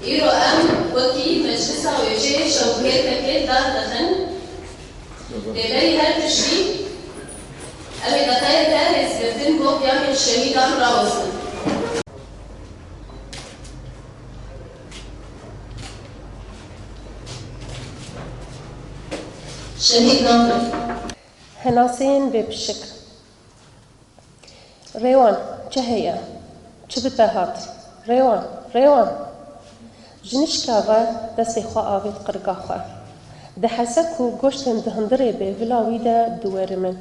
إيرو أم وكي مجلسة ويجي شوكير تكيل دار دخن لبري هر تشي أبي دقائق تاريس بردن بوب يامن شهيدان راوزن شهيد نامر هناسين ببشك ريوان چهيا چبتهات ريوان جنشكاغا دسي خوا آويت قرقاخا دحسكو گوشتن دهندري بي ولاوي دا دوارمن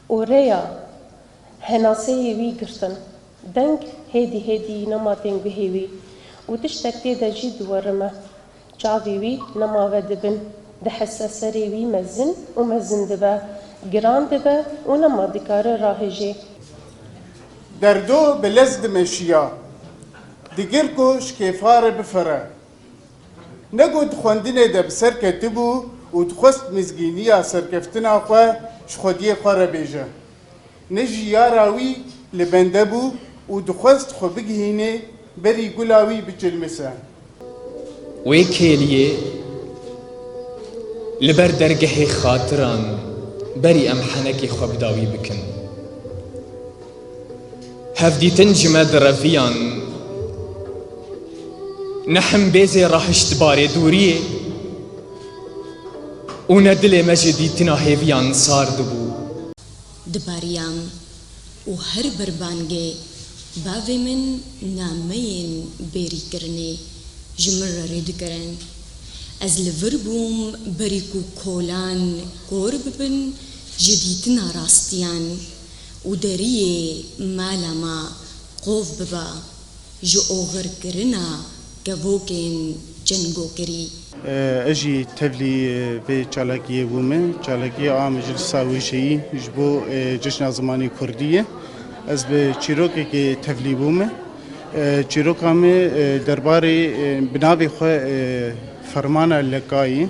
و ريا هناسي وي گرتن دنگ هيدي نما دنگ بهيوي و تشتكتي دا جي دوارمه چاوي وي نما ودبن دحسا سري وي مزن و مزن دبا گران دبا و نما دكار راهجي دردو بلزد مشيا دقيركو شكيفار بفرا نقود خوندنه ده بسر كتبو ودخست مزگینیا سرکفتنا خوا شخودی خوا بيجا نجي ياراوي لبندبو ودخست خو بگهینه بری گلاوي بجلمسا ويكيليه لبر درگه خاطران بري ام حنكي خو بداوي بكن هفدي تنجم درفيان نحن بيزي راحشت باري دوريه وندلي مجدي تناهيفيان صار دبو دباريام وهر بربانجي باوي من نامين بيري كرني جمر ريد كرن از لفربوم بريكو كولان قرب بن جديتنا راستيان ودريه مالما قوف ببا جو اوغر كرنا كبوكين جنگو كري اجي تفلي في چالاكيه بومه چالاكيه عام جلسه وشي جبو جشن زماني كرديه از به چیروکی که تفلی بومه چیروکامه درباره بنابی خو فرمان لکایی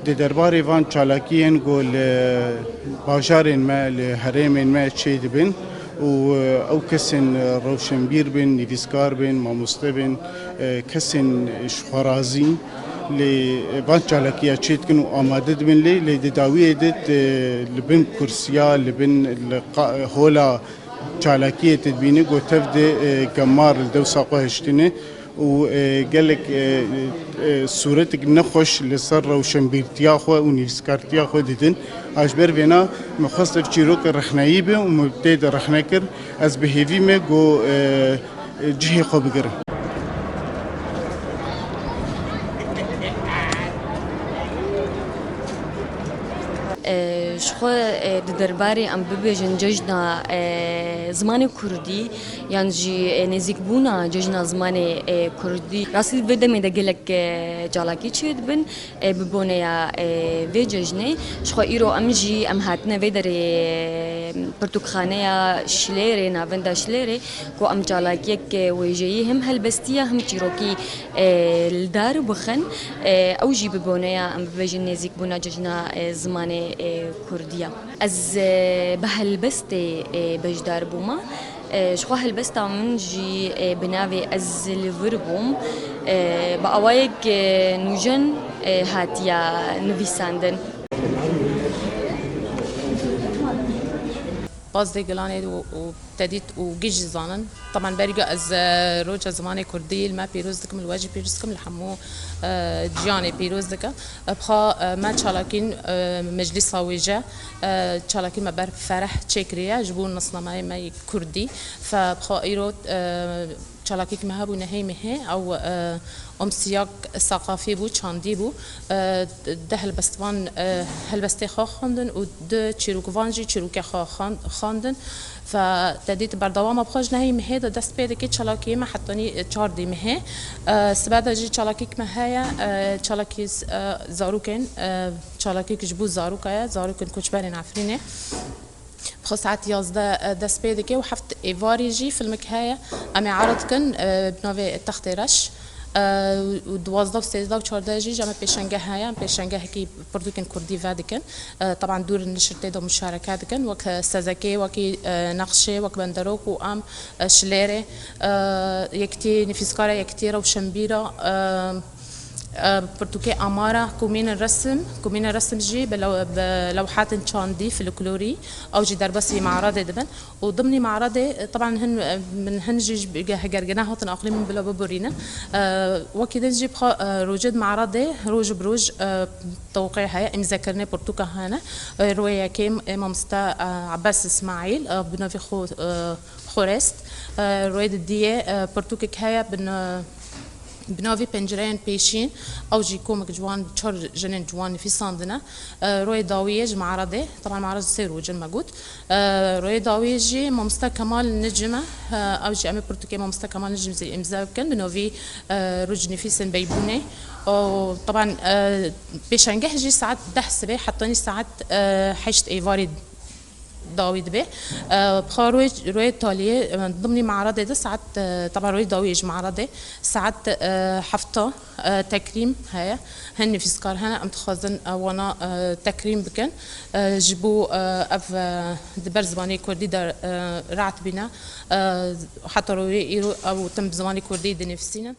درباره وان چالاکیان گل باجارن ما لحرمن ما چید بن و او کسن روشنبیر بن نویسکار بن ماموسته بن کسن شخرازی لی وان چالاکیا چید کنو آماده بن لی داویه دت لبن کرسیا لبن هولا چالاکیه تدبینه گو تفد گمار دو ساقه هشتنه و قالك صورتك نخش لسر روشنبيرتيا خو ونيسكارتيا خو ديدن اجبر فينا مخصص تشيروك رخنايبه ومبتدئ رخناكر از بهيفي مي جو جهي خو بقر شخو درباري ام ببيجن ججنا زماني كردي يعني جي نزيك بونا ججنا زماني كردي راسي بدمي دقلك جالاكي تشيد بن ببونيا في ججني شخو ايرو ام جي ام هاتنا في دري برتوخانيا شليري نافندا شليري كو ام جالاكيك ويجي هم هلبستيا هم تشيروكي الدار بخن او جي ببونيا ام ببيجن نزيك بونا ججنا زماني كردية از بهلبستي بجدار بوما شخو هلبستا من جي بناوي از لفربوم بأوايك نوجن هاتيا نويساندن باز دي قلاني وابتديت وجيش زانن طبعا برجع از روجا زماني كردي الما بيروز دكم الواجب بيروز دكم الحمو جياني بيروز دكا بخا ما تشالاكين مجلس ويجا تشالاكين ما بر فرح تشكريا جبون نصنا ما كردي فبخا ايرو چالاکیک مهابو نهی مه او سیاق ثقافی بو چاندی بو ده هلبستوان هلبسته خوا خواندن و ده چیروکوانجی چیروک خوا خواندن فتديت بردوام بخوج نهي مهي دست بيد كي چالاكي ما حطني 4 دي مهي سبادا جي چالاكيك مهيا چالاكي زاروكن چالاكي جبو زاروكايا زاروكن كوچبرين عفرينه بخصعت يازدا دسبيدكي وحفت إيفاريجي في المكهاية أمي عرض كن بنوفي التخت رش و12 و13 و14 جيج أما بيشنجه هاي بيشنجه كي برضو كن كردي فادكن طبعا دور النشر تيدا مشاركات كن وك سازاكي وكي نقشة وك بندروك وأم شليري يكتي نفيسكارا يكتيرا وشمبيرا برتوكي أمارة كومين الرسم جي بلوحات تشاندي في الكلوري أو جي دربسي معرض دبن وضمني معرض طبعا من هنجي جرجناها تنقلين بلا ببورينا وكذا نجي روجد معرض روج بروج توقيع هيا مذكرني برتوكا هنا رواية كيم مامستا عباس إسماعيل بنوفي خورست رواية دي برتوكا هيا بنوفي بنجرين بيشين او جيكوم جوان تشر جنين جوان في صندنا روي داويج معرضه طبعا معرض سيروج الموجود روي داويجي ممستا كمال نجمه او جي امي برتوكي ممستا كمال نجم زي امزاب كان بنوفي روج نفيسن بيبوني وطبعا بيشنجه جي ساعات دحسبه حطني ساعات حشت ايفاري داويد به بخاروي روي تالية ضمن معرض ده ساعات طبعا روي داويج معرضه ساعات حفطة تكريم هاي هن في سكار هنا متخازن وانا تكريم بكن جبو اف دبر زماني كردي در رعت بنا حتى روي او تم زماني كردي دنفسينا